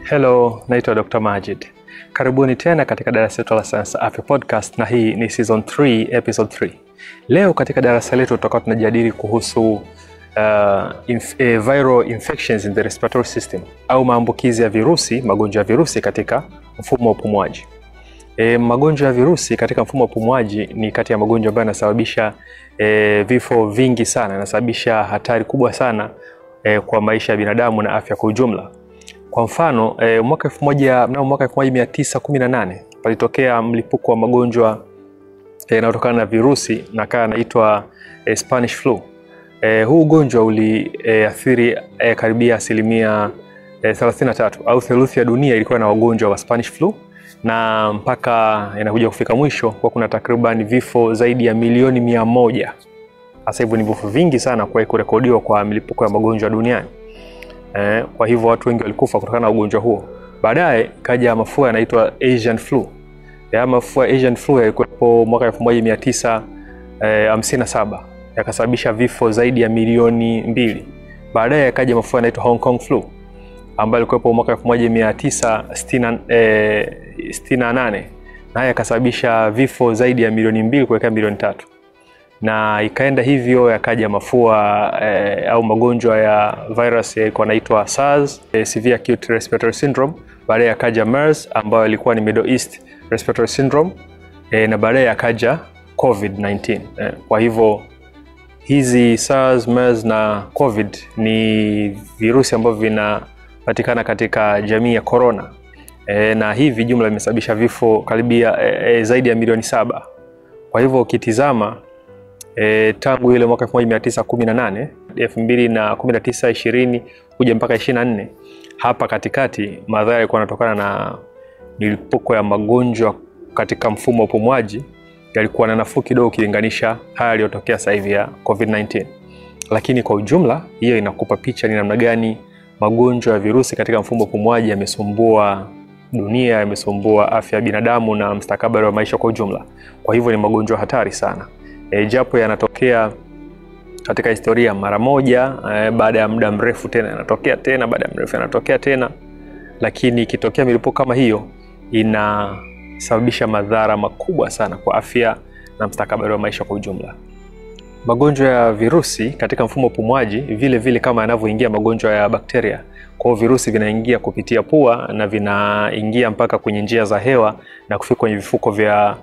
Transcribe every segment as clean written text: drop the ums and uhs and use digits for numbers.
Hello, naitwa Dr. Majid. Karibuni tena katika darasa letu la Science Afya Podcast, na hii ni Season 3, Episode 3. Leo katika darasa letu tutakuwa tunajadili kuhusu viral infections in the respiratory system, au maambukizi ya virusi, magonjwa ya virusi katika mfumo wa upumuaji. Magonjwa ya virusi katika mfumo wa upumuaji ni kati ya magonjwa ambayo yanasababisha vifo vingi sana, yanasababisha hatari kubwa sana kwa maisha ya binadamu na afya kwa ujumla. Kwa mfano, mwaka 1918 palitokea mlipuko wa magonjwa yanayotokana na virusi na yanaitwa Spanish flu. Huu ugonjwa uliathiri karibia asilimia 33 au theluthi ya dunia ilikuwa na wagonjwa wa Spanish flu, na mpaka inakuja kufika mwisho kwa kuna takriban vifo zaidi ya milioni 100. Hasa hivyo ni vifo vingi sana kwa kurekodiwa kwa milipuko ya magonjwa duniani. Kwa hivyo watu wengi walikufa kutokana na ugonjwa huo. Baadaye kaja mafua yanaitwa Asian flu. Mafua Asian flu yalikuwa mwaka 1957, yakasababisha vifo zaidi ya milioni 2. Baadaye kaja mafua yanaitwa Hong Kong flu, ambayo ilikuwa mwaka 1968, na yakasababisha vifo zaidi ya milioni 2 kuelekea milioni 3. Na ikaenda hivyo, yakaja mafua au magonjwa ya virus yanaitwa SARS, Severe Acute Respiratory Syndrome. Baadaye yakaja MERS ambayo ilikuwa ni Middle East Respiratory Syndrome, na baadaye yakaja COVID-19. Kwa hivyo hizi SARS, MERS na COVID ni virusi ambavyo vinapatikana katika jamii ya corona, na hivi jumla imesababisha vifo karibia zaidi ya milioni 7. Kwa hivyo ukitizama tangu ile mwaka 1918, 2019, 20 kuja mpaka 24, hapa katikati madhara yalikuwa yanatokana na milipuko ya magonjwa katika mfumo wa upumuaji yalikuwa na nafuu kidogo ukilinganisha haya yaliyotokea sasa hivi ya COVID-19. Lakini kwa ujumla hiyo inakupa picha ni namna gani magonjwa ya virusi katika mfumo wa upumuaji yamesumbua dunia, yamesumbua afya ya binadamu na mustakabali wa maisha kwa ujumla. Kwa hivyo ni magonjwa hatari sana. Japo yanatokea katika historia mara moja, baada ya muda mrefu tena yanatokea tena, baada ya mrefu yanatokea tena, lakini ikitokea milipuko kama hiyo inasababisha madhara makubwa sana kwa afya na mustakabali wa maisha kwa ujumla. Magonjwa ya virusi katika mfumo wa upumuaji vile vile kama yanavyoingia magonjwa ya bakteria, kwa virusi vinaingia kupitia pua na vinaingia mpaka kwenye njia za hewa na kufika kwenye vifuko vya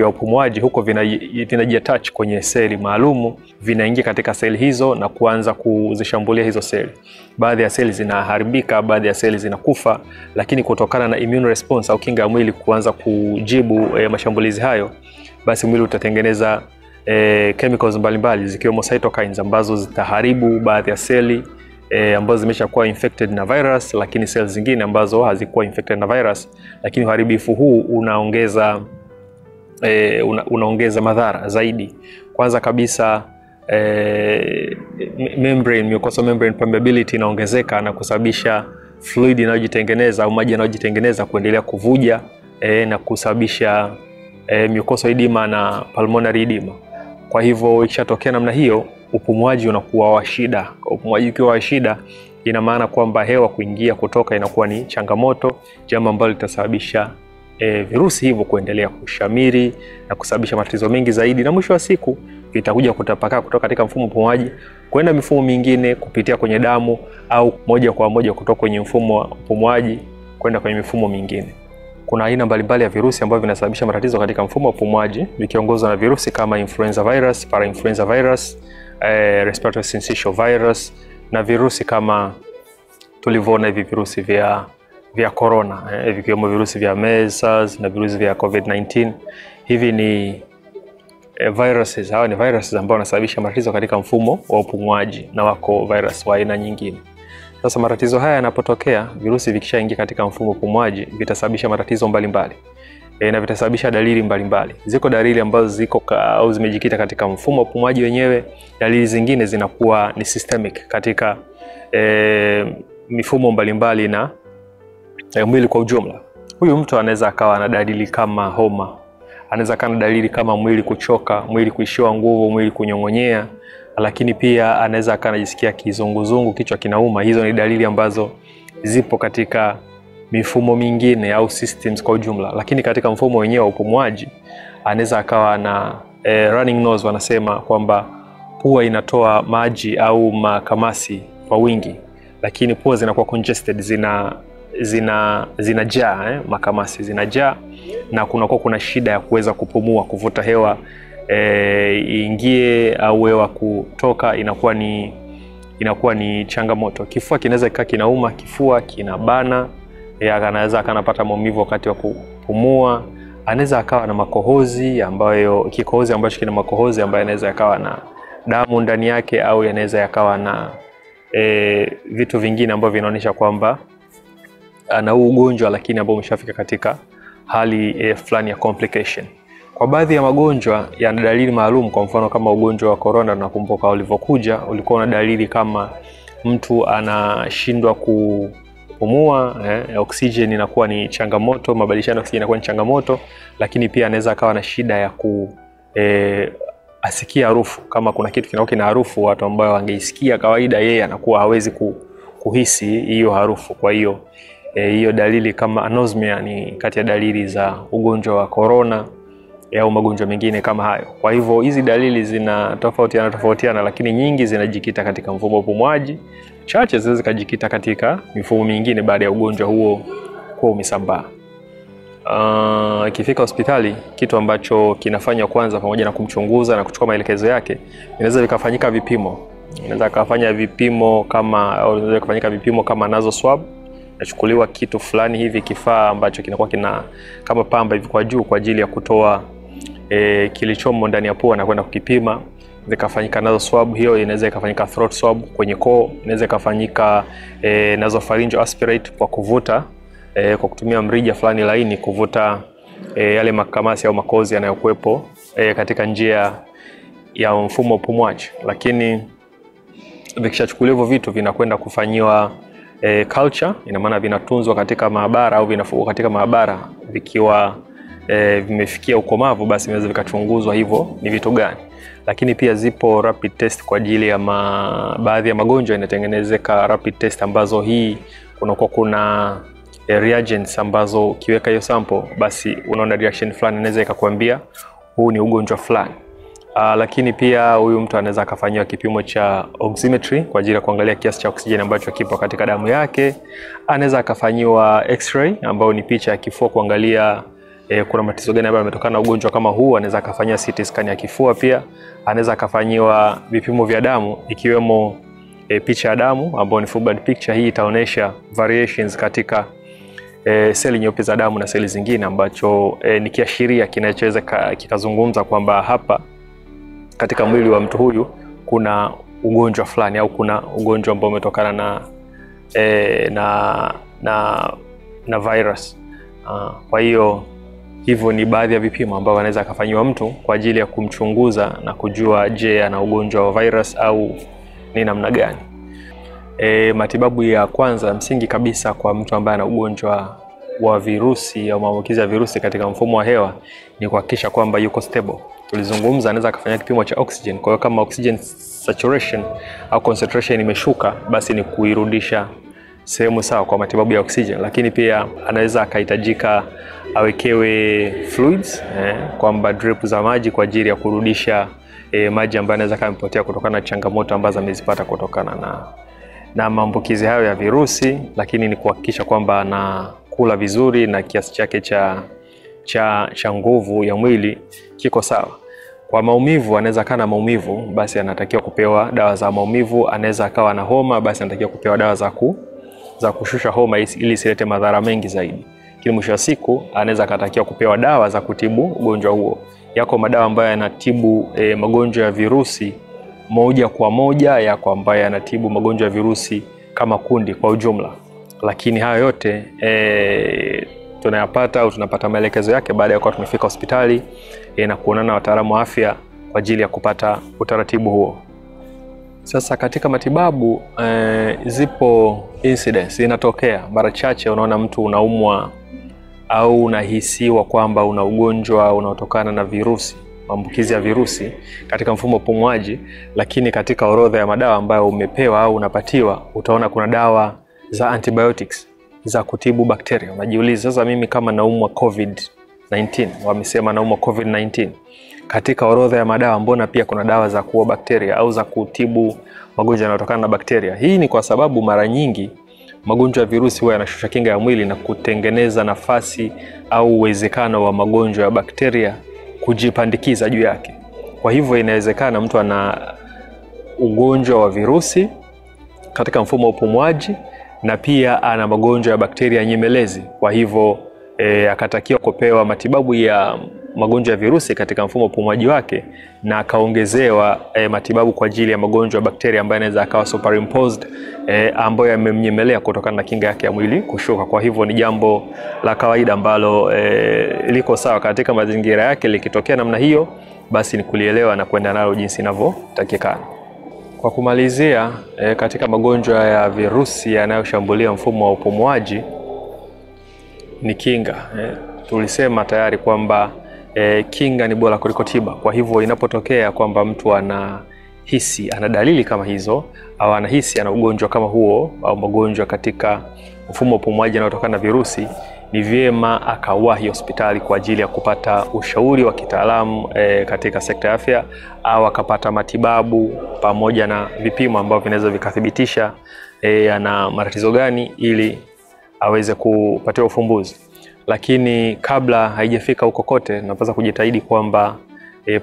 upumuaji. Huko vinajiattach kwenye seli maalumu, vinaingia katika seli hizo na kuanza kuzishambulia hizo seli. Baadhi ya seli zinaharibika, baadhi ya seli zinakufa, lakini kutokana na immune response au kinga ya mwili kuanza kujibu mashambulizi hayo, basi mwili utatengeneza chemicals mbalimbali zikiwemo cytokines ambazo zitaharibu baadhi ya seli ambazo zimeshakuwa infected na virus, lakini seli zingine ambazo hazikuwa infected na virus. Lakini uharibifu huu unaongeza madhara zaidi. Kwanza kabisa mucosal membrane permeability inaongezeka na kusababisha fluid inayojitengeneza au maji yanayojitengeneza kuendelea kuvuja na kusababisha mucosal edema na pulmonary edema. Kwa hivyo ikishatokea namna hiyo, upumuaji unakuwa wa shida. Upumuaji ukiwa wa shida, ina maana kwamba hewa kuingia kutoka inakuwa ni changamoto, jambo ambalo litasababisha virusi hivyo kuendelea kushamiri na kusababisha matatizo mengi zaidi, na mwisho wa siku vitakuja kutapakaa kutoka katika mfumo wa upumuaji kwenda mifumo mingine kupitia kwenye damu, au moja kwa moja kutoka kwenye mfumo wa upumuaji kwenda kwenye mifumo mingine. Kuna aina mbalimbali ya virusi ambavyo vinasababisha matatizo katika mfumo wa upumuaji, vikiongozwa na virusi kama influenza virus, parainfluenza virus, respiratory syncytial virus, na virusi kama tulivyoona hivi virusi vya corona, vikiwemo virusi vya MERS, SARS na virusi vya COVID-19. Hivi ni viruses, hawa ni viruses ambao wanasababisha matatizo katika mfumo wa upumuaji, na wako virus wa aina nyingine. Sasa matatizo haya yanapotokea, virusi vikishaingia katika mfumo wa upumuaji vitasababisha matatizo mbalimbali na vitasababisha dalili mbalimbali. Ziko dalili ambazo ziko au zimejikita katika mfumo wa upumuaji wenyewe. Dalili zingine zinakuwa ni systemic katika mifumo mbalimbali na mwili kwa ujumla. Huyu mtu anaweza akawa na dalili kama homa, anaweza kana dalili kama mwili kuchoka, mwili kuishiwa nguvu, mwili kunyong'onyea, lakini pia anaweza akanajisikia kizunguzungu, kichwa kinauma. Hizo ni dalili ambazo zipo katika mifumo mingine au systems kwa ujumla, lakini katika mfumo wenyewe wa upumuaji anaweza akawa na running nose, wanasema kwamba pua inatoa maji au makamasi kwa wingi, lakini pua zinakuwa congested, zinajaa makamasi zinajaa, na kuna shida ya kuweza kupumua, kuvuta hewa iingie au hewa kutoka, inakuwa ni changamoto. Kifua kinaweza kikaa kinauma, kifua kinabana, anaweza akanapata maumivu wakati wa kupumua. Anaweza akawa na makohozi kikohozi ambacho kina makohozi ambayo yanaweza yakawa na damu ndani yake, au yanaweza yakawa na vitu vingine ambavyo vinaonyesha kwamba ana ugonjwa lakini ambao umeshafika katika hali fulani ya complication. Kwa baadhi ya magonjwa yana dalili maalum. Kwa mfano kama ugonjwa wa corona, nakumbuka ulivyokuja ulikuwa na dalili kama mtu anashindwa kupumua, oxygen inakuwa ni changamoto, mabadilishano oxygen inakuwa ni changamoto, lakini pia anaweza akawa na shida ya asikia harufu. Kama kuna kitu kina harufu, watu ambao wangeisikia kawaida, yeye anakuwa hawezi kuhisi hiyo harufu. Kwa hiyo hiyo dalili kama anosmia ni kati ya dalili za ugonjwa wa corona au magonjwa mengine kama hayo. Kwa hivyo hizi dalili zinatofautiana, lakini nyingi zinajikita katika mfumo wa upumuaji, chache zinaweza kujikita katika mifumo mingine baada ya ugonjwa huo kuwa umesambaa. Ikifika hospitali, kitu ambacho kinafanywa kwanza, pamoja na kumchunguza na kuchukua maelekezo yake, inaweza vikafanyika vipimo. Inaweza kufanyika vipimo kama nasal swab. Nachukuliwa kitu fulani hivi, kifaa ambacho kinakuwa kama pamba hivi kwa juu, kwa ajili ya kutoa kilichomo ndani ya pua na kwenda kukipima. Zikafanyika nasal swab. Hiyo inaweza ikafanyika throat swab kwenye koo, inaweza ikafanyika nasopharyngeal aspirate kwa kuvuta kwa kutumia mrija fulani laini, kuvuta yale makamasi au makozi yanayokuepo katika njia ya mfumo wa upumuaji. Lakini vikishachukuliwa hivyo vitu, vinakwenda kufanyiwa culture, ina maana vinatunzwa katika maabara au vinafugwa katika maabara. Vikiwa vimefikia ukomavu, basi vinaweza vikachunguzwa hivyo ni vitu gani. Lakini pia zipo rapid test kwa ajili ya baadhi ya magonjwa, inatengenezeka rapid test ambazo kuna reagents ambazo ukiweka hiyo sample, basi unaona reaction fulani, inaweza ikakwambia huu ni ugonjwa fulani. Lakini pia huyu mtu anaweza akafanywa kipimo cha oximetry kwa ajili ya kuangalia kiasi cha oksijeni ambacho kipo katika damu yake. Anaweza akafanywa x-ray ambayo ni picha ya kifua, kuangalia kuna matatizo gani ambayo yametokana na ugonjwa kama huu. Anaweza akafanywa CT scan ya kifua pia. Anaweza akafanywa vipimo vya damu, ikiwemo picha ya damu ambayo ni full blood picture. Hii itaonesha variations katika seli nyeupe za damu na seli zingine, ambacho ni kiashiria kinachoweza kikazungumza kwamba hapa katika mwili wa mtu huyu kuna ugonjwa fulani, au kuna ugonjwa ambao umetokana na virus. Kwa hiyo hivyo ni baadhi ya vipimo ambao anaweza akafanywa mtu kwa ajili ya kumchunguza na kujua, je, ana ugonjwa wa virus au ni namna gani. Matibabu ya kwanza msingi kabisa kwa mtu ambaye ana ugonjwa wa virusi au maambukizi ya virusi katika mfumo wa hewa ni kuhakikisha kwamba yuko stable. Tulizungumza anaweza akafanya kipimo cha oxygen. Kwa hiyo kama oxygen saturation au concentration imeshuka, basi ni kuirudisha sehemu sawa kwa matibabu ya oxygen. Lakini pia anaweza akahitajika awekewe fluids, kwamba drip za maji kwa ajili ya kurudisha maji ambayo anaweza kamepotea kutokana na changamoto ambazo amezipata kutokana na maambukizi hayo ya virusi. Lakini ni kuhakikisha kwamba anakula vizuri na kiasi chake cha nguvu ya mwili kiko sawa. Kwa maumivu, anaweza kana maumivu, basi anatakiwa kupewa dawa za maumivu. Anaweza akawa na homa, basi anatakiwa kupewa dawa za kushusha homa ili isilete madhara mengi zaidi. Lakini mwisho wa siku anaweza akatakiwa kupewa dawa za kutibu ugonjwa huo. Yako madawa ambayo yanatibu magonjwa ya virusi moja kwa moja, yako ambayo yanatibu magonjwa ya virusi kama kundi kwa ujumla. Lakini hayo yote tunayapata au tunapata maelekezo yake baada ya kuwa tumefika hospitali na kuonana na wataalamu wa afya kwa ajili ya kupata utaratibu huo. Sasa katika matibabu zipo incidents, inatokea mara chache unaona mtu unaumwa au unahisiwa kwamba una ugonjwa unaotokana na virusi, maambukizi ya virusi katika mfumo wa upumuaji, lakini katika orodha ya madawa ambayo umepewa au unapatiwa utaona kuna dawa za antibiotics. za kutibu bakteria. Unajiuliza sasa, mimi kama naumwa COVID-19, wamesema naumwa COVID-19, katika orodha ya madawa mbona pia kuna dawa za kuua bakteria au za kutibu magonjwa yanayotokana na bakteria? Hii ni kwa sababu mara nyingi magonjwa ya virusi huwa yanashusha kinga ya mwili na kutengeneza nafasi au uwezekano wa magonjwa ya bakteria kujipandikiza juu yake. Kwa hivyo inawezekana mtu ana ugonjwa wa virusi katika mfumo wa upumuaji na pia ana magonjwa ya bakteria nyemelezi. Kwa hivyo akatakiwa kupewa matibabu ya magonjwa ya virusi katika mfumo wa upumuaji wake, na akaongezewa matibabu kwa ajili ya magonjwa ya bakteria ambayo yanaweza akawa superimposed, ambayo yamemnyemelea kutokana na kinga yake ya mwili kushuka. Kwa hivyo ni jambo la kawaida ambalo liko sawa katika mazingira yake. Likitokea namna hiyo, basi ni kulielewa na kwenda nalo jinsi inavyotakikana. Kwa kumalizia, katika magonjwa ya virusi yanayoshambulia mfumo wa upumuaji ni kinga. Tulisema tayari kwamba kinga ni bora kuliko tiba. Kwa hivyo inapotokea kwamba mtu anahisi ana dalili kama hizo, au anahisi ana ugonjwa kama huo au magonjwa katika mfumo wa upumuaji yanayotokana na virusi, ni vyema akawahi hospitali kwa ajili ya kupata ushauri wa kitaalamu katika sekta ya afya, au akapata matibabu pamoja na vipimo ambavyo vinaweza vikathibitisha ana matatizo gani ili aweze kupatiwa ufumbuzi. Lakini kabla haijafika huko kote, tunapaswa kujitahidi kwamba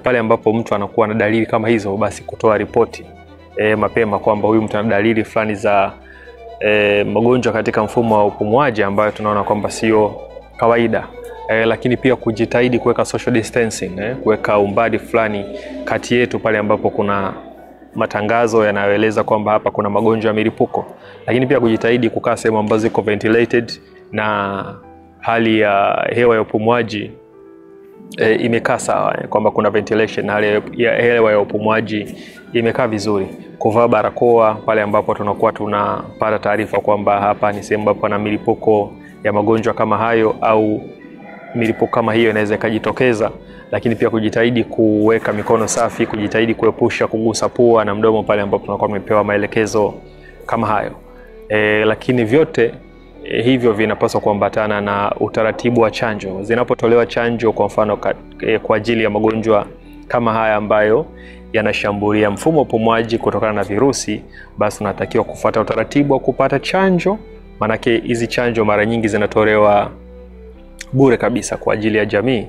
pale ambapo mtu anakuwa na dalili kama hizo, basi kutoa ripoti mapema kwamba huyu mtu ana dalili fulani za magonjwa katika mfumo wa upumuaji ambayo tunaona kwamba sio kawaida. Lakini pia kujitahidi kuweka social distancing, kuweka umbali fulani kati yetu pale ambapo kuna matangazo yanayoeleza kwamba hapa kuna magonjwa ya milipuko. Lakini pia kujitahidi kukaa sehemu ambazo ziko ventilated na hali ya hewa ya upumuaji imekaa sawa, kwamba kuna ventilation, hali ya hewa ya upumuaji imekaa vizuri. Kuvaa barakoa pale ambapo tunakuwa tunapata taarifa kwamba hapa ni sehemu ambapo na milipuko ya magonjwa kama hayo au milipuko kama hiyo inaweza kujitokeza. Lakini pia kujitahidi kuweka mikono safi, kujitahidi kuepusha kugusa pua na mdomo pale ambapo tunakuwa tumepewa maelekezo kama hayo. Lakini vyote hivyo vinapaswa kuambatana na utaratibu wa chanjo. Zinapotolewa chanjo kwa mfano kwa ajili ya magonjwa kama haya ambayo yanashambulia mfumo wa upumuaji kutokana na virusi, basi tunatakiwa kufuata utaratibu wa kupata chanjo. Manake hizi chanjo mara nyingi zinatolewa bure kabisa kwa ajili ya jamii.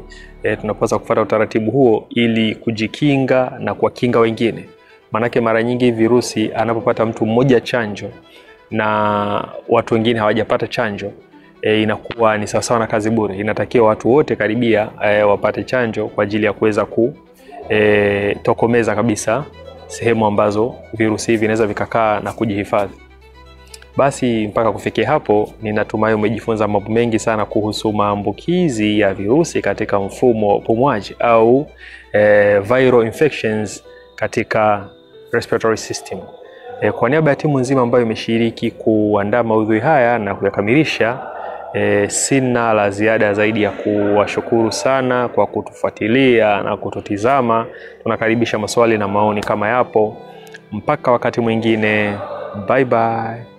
Tunapaswa kufuata utaratibu huo ili kujikinga na kuwakinga wengine. Manake mara nyingi virusi anapopata mtu mmoja chanjo na watu wengine hawajapata chanjo, inakuwa ni sawasawa na kazi bure. Inatakiwa watu wote karibia wapate chanjo kwa ajili ya kuweza kutokomeza kabisa sehemu ambazo virusi hivi vinaweza vikakaa na kujihifadhi. Basi mpaka kufikia hapo, ninatumai umejifunza mambo mengi sana kuhusu maambukizi ya virusi katika mfumo wa upumuaji au viral infections katika respiratory system. Kwa niaba ya timu nzima ambayo imeshiriki kuandaa maudhui haya na kuyakamilisha, sina la ziada zaidi ya kuwashukuru sana kwa kutufuatilia na kututizama. Tunakaribisha maswali na maoni kama yapo. Mpaka wakati mwingine, bye bye.